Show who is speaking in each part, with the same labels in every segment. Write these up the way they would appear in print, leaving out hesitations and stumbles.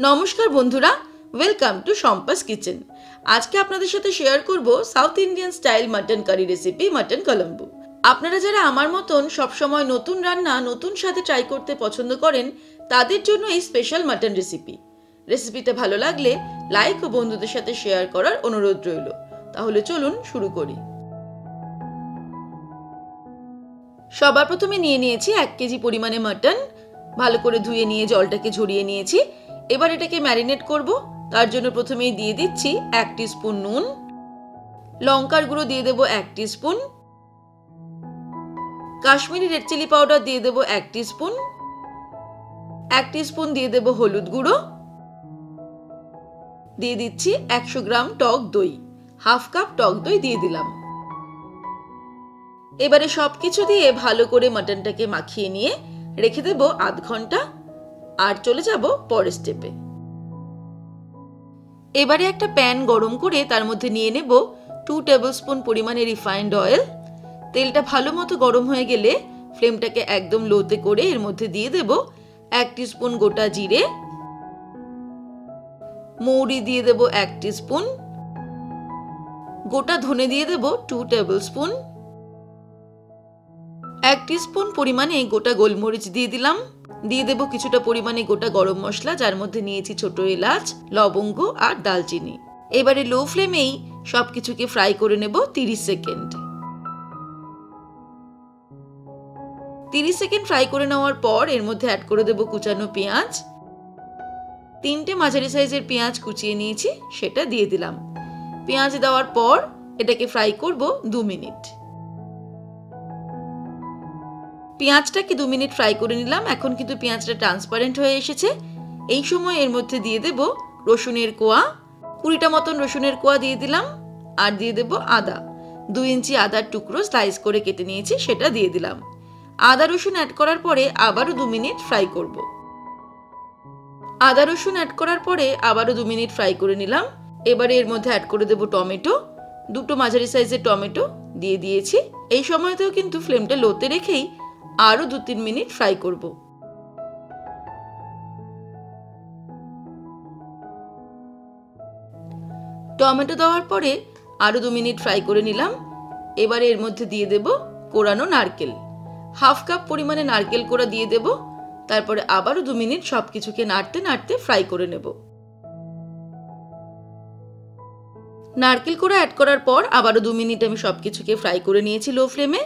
Speaker 1: নমস্কার বন্ধুরা, welcome to Shampa's kitchen. আজকে আপনাদের সাথে শেয়ার করব South Indian style mutton curry recipe mutton Colombo. আপনারা যারা আমার মতন সবসময় নতুন রান্না নতুন স্বাদে ট্রাই করতে পছন্দ করেন তাদের জন্য এই স্পেশাল মাটন রেসিপিটা ভালো লাগলে লাইক ও বন্ধুদের সাথে শেয়ার করার অনুরোধ রইল। তাহলে চলুন শুরু করি। সবার প্রথমে নিয়ে নিয়েছি 1 কেজি পরিমাণে মাটন। ভালো করে ধুয়ে নিয়ে জলটাকে ঝরিয়ে নিয়েছি। এবার এটাকে ম্যারিনেট করব। তার জন্য প্রথমেই দিয়ে দিচ্ছি 1 টিস্পুন নুন, লঙ্কার গুঁড়ো দিয়ে দেব 1 teaspoon, Kashmiri red chilli powder দিয়ে দেব 1 টিস্পুন, 1 টিস্পুন দিয়ে দেব হলুদ গুঁড়ো, দিয়ে দিচ্ছি 100 গ্রাম টক দই, হাফ কাপ টক দই দিয়ে দিলাম। এবারে সবকিছু দিয়ে ভালো করে মাটনটাকে মাখিয়ে নিয়ে রেখে দেব আধ ঘন্টা। আর চলে যাব পরের স্টেপে। এবারে একটা প্যান গরম করে তার মধ্যে নিয়ে নেব 2 টেবিলস্পুন পরিমাণে রিফাইন্ড অয়েল। তেলটা ভালো মতো গরম হয়ে গেলে ফ্লেমটাকে একদম লোতে করে এর মধ্যে দিয়ে দেব 1 টিস্পুন গোটা জিরে, মৌরি দিয়ে দেব 1 টিস্পুন, গোটা ধনে দিয়ে দেব 2 টেবিলস্পুন, 1 টিস্পুন পরিমাণে গোটা গোলমরিচ দিয়ে দিলাম। দিয়ে দেব কিছুটা পরিমাণে গোটা গরম মশলা, যার মধ্যে নিয়েছি ছোট এলাচ, লবঙ্গ আর দালচিনি। এবারে লো ফ্লেমেই সবকিছুকে ফ্রাই করে নেব 30 সেকেন্ড। 30 সেকেন্ড ফ্রাই করে নেওয়ার পর এর মধ্যে অ্যাড করে দেব কুচানো পেঁয়াজ। 3টে মাঝারি সাইজের পেঁয়াজ কুচিয়ে নিয়েছি, সেটা দিয়ে দিলাম। পেঁয়াজ দেওয়ার পর এটাকে ফ্রাই করব 2 মিনিট। পেঁয়াজটাকে 2 মিনিট ফ্রাই করে নিলাম। এখন কিন্তু পেঁয়াজটা ট্রান্সপারেন্ট হয়ে এসেছে। এই সময় এর মধ্যে দিয়ে দেব রসুনের কোয়া, 20টা মতন রসুনের কোয়া দিয়ে দিলাম। আর দিয়ে দেব আদা, 2 ইঞ্চি আদার টুকরো স্লাইস করে কেটে নিয়েছি, সেটা দিয়ে দিলাম। আদা রসুন অ্যাড করার পরে আবারও 2 মিনিট ফ্রাই করব। আদা রসুন অ্যাড করার পরে আবারও 2 মিনিট ফ্রাই করে নিলাম। এবারে এর মধ্যে অ্যাড করে দেব টমেটো, 2টো মাঝারি সাইজের টমেটো দিয়ে দিয়েছি। এই সময়তেও কিন্তু ফ্লেমটা লোতে রেখেই আরো 2-3 মিনিট ফ্রাই করব। টমেটো দেওয়ার পরে আরো 2 মিনিট ফ্রাই করে নিলাম। এবারে এর মধ্যে দিয়ে দেব কোরানো নারকেল, হাফ কাপ পরিমাণে নারকেল কোড়া দিয়ে দেব। তারপরে আবারও 2 মিনিট সবকিছুকে নাড়তে নাড়তে ফ্রাই করে নেব। নারকেল কোড়া অ্যাড করার পর আবারও 2 মিনিট আমি সবকিছুকে ফ্রাই করে নিয়েছি লো ফ্লেমে।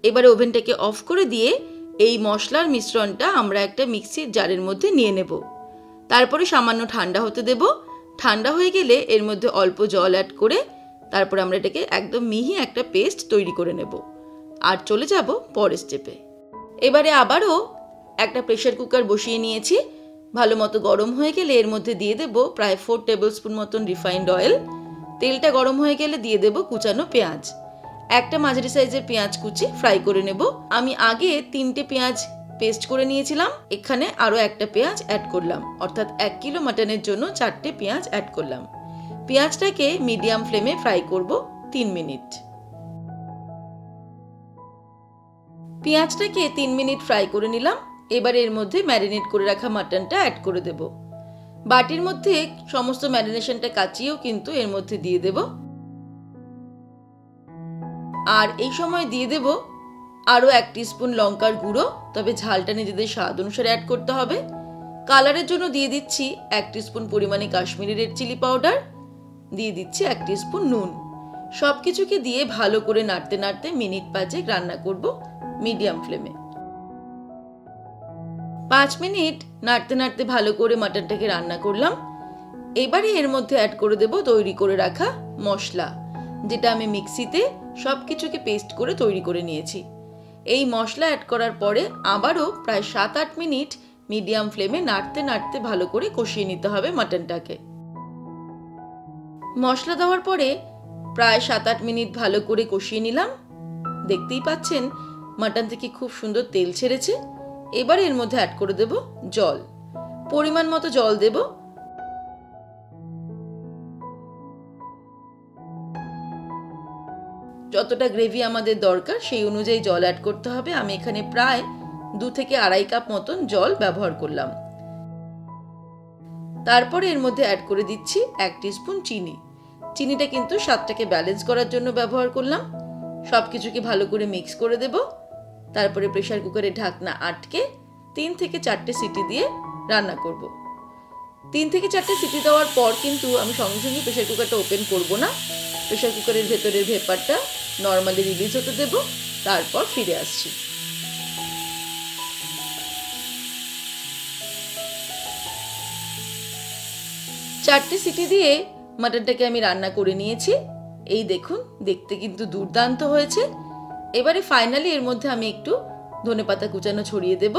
Speaker 1: এবারে ওভেনটাকে অফ করে দিয়ে এই মশলার মিশ্রণটা আমরা একটা মিক্সির জারের মধ্যে নিয়ে নেব। তারপরে সামান্য ঠান্ডা হতে দেব। ঠান্ডা হয়ে গেলে এর মধ্যে অল্প জল অ্যাড করে তারপরে আমরা এটাকে একদম মিহি একটা পেস্ট তৈরি করে নেব। আর চলে যাব পরের স্টেপে। এবারে আবারও একটা প্রেসার কুকার বসিয়ে নিয়েছি। ভালো মতো গরম হয়ে গেলে এর মধ্যে দিয়ে দেব প্রায় 4 টেবিলস্পুন মতন রিফাইন্ড অয়েল। তেলটা গরম হয়ে গেলে দিয়ে দেব কুচানো পেঁয়াজ। একটা মাঝারি সাইজের পেঁয়াজ কুচি ফ্রাই করে নেব। আমি আগে 3টে পেঁয়াজ পেস্ট করে নিয়েছিলাম, এখানে আরো একটা পেঁয়াজ অ্যাড করলাম, অর্থাৎ 1 কিলো মাটনের জন্য 4টে পেঁয়াজ অ্যাড করলাম। পেঁয়াজটাকে মিডিয়াম ফ্লেমে ফ্রাই করব 3 মিনিট। পেঁয়াজটাকে 3 মিনিট ফ্রাই করে নিলাম। এবার এর মধ্যে ম্যারিনেট করে রাখা মাটনটা অ্যাড করে দেব। বাটির মধ্যে সমস্ত ম্যারিনেশনটা কাচিয়েও কিন্তু এর মধ্যে দিয়ে দেব। আর এই সময় দিয়ে দেব আরো 1 টিস্পুন লঙ্কার গুঁড়ো, তবে ঝালটা নিজেদের স্বাদ অনুসারে অ্যাড করতে হবে। কালারের জন্য দিয়ে দিচ্ছি 1 টিস্পুন পরিমাণে কাশ্মীরি রেড চিলি পাউডার, দিয়ে দিচ্ছি 1 টিস্পুন নুন। সবকিছুকে দিয়ে ভালো করে নাড়তে নাড়তে মিনিট 5 রান্না করব মিডিয়াম ফ্লেমে। 5 মিনিট নাড়তে নাড়তে ভালো করে মাটনটাকে রান্না করলাম। এবারে এর মধ্যে অ্যাড করে দেব তৈরি করে রাখা মশলা, যেটা আমি মিক্সিতে সবকিছুকে পেস্ট করে তৈরি করে নিয়েছি। এই মশলা অ্যাড করার পরে আবারও প্রায় 7-8 মিনিট মিডিয়াম ফ্লেমে নাড়তে নাড়তে ভালো করে কষিয়ে নিতে হবে মাটনটাকে। মশলা দেওয়ার পরে প্রায় 7-8 মিনিট ভালো করে কষিয়ে নিলাম। দেখতেই পাচ্ছেন মাটন থেকে খুব সুন্দর তেল ছেড়েছে। এবার এর মধ্যে অ্যাড করে দেব জল, পরিমাণ মতো জল দেব। যতটা গ্রেভি আমাদের দরকার সেই অনুযায়ী জল অ্যাড করতে হবে। আমি এখানে প্রায় 2 থেকে 2.5 কাপ মতন জল ব্যবহার করলাম। তারপরে এর মধ্যে অ্যাড করে দিচ্ছি 1 টিস্পুন চিনি। চিনিটা কিন্তু স্বাদটাকে ব্যালেন্স করার জন্য ব্যবহার করলাম। সব কিছুকে ভালো করে মিক্স করে দেব। তারপরে প্রেসার কুকারের ঢাকনা আটকে 3 থেকে 4টে সিটি দিয়ে রান্না করব। 3 থেকে 4টে সিটি দেওয়ার পর কিন্তু আমি সঙ্গে সঙ্গে প্রেসার কুকারটা ওপেন করব না। প্রেসার কুকারের ভেতরের ভেপারটা নর্মালি রিলিজ হতে দেব, তারপর ফিরে আসছি। 4টে সিটি দিয়ে মাটনটাকে আমি রান্না করে নিয়েছি। এই দেখুন, দেখতে কিন্তু দুর্দান্ত হয়েছে। এবারে ফাইনালি এর মধ্যে আমি একটু ধনেপাতা কুচানো ছড়িয়ে দেব।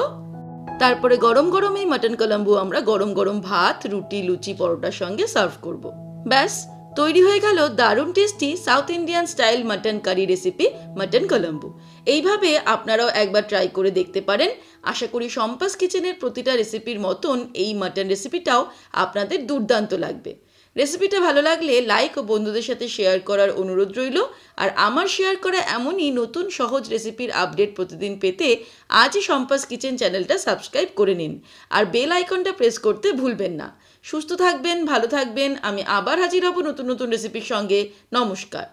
Speaker 1: তারপরে গরম গরম এই মাটন কলাম্বু আমরা গরম গরম ভাত, রুটি, লুচি, পরোটার সঙ্গে সার্ভ করব। ব্যাস তৈরি হয়ে গেল দারুণ tasty south Indian style mutton curry recipe mutton kulambu. এইভাবে আপনারাও একবার ট্রাই করে দেখতে পারেন। আশা করি সম্পাস কিচেনের প্রতিটা রেসিপির মতন এই মাটন রেসিপিটাও আপনাদের দুর্দান্ত লাগবে। রেসিপিটা ভালো লাগলে লাইক ও বন্ধুদের সাথে শেয়ার করার অনুরোধ রইল। আর আমার শেয়ার করা এমনই নতুন সহজ রেসিপির আপডেট প্রতিদিন পেতে আজই সম্পাস কিচেন চ্যানেলটা সাবস্ক্রাইব করে নিন আর বেল আইকনটা প্রেস করতে ভুলবেন না। সুস্থ থাকবেন, ভালো থাকবেন। আমি আবার হাজির হব নতুন নতুন রেসিপির সঙ্গে। নমস্কার।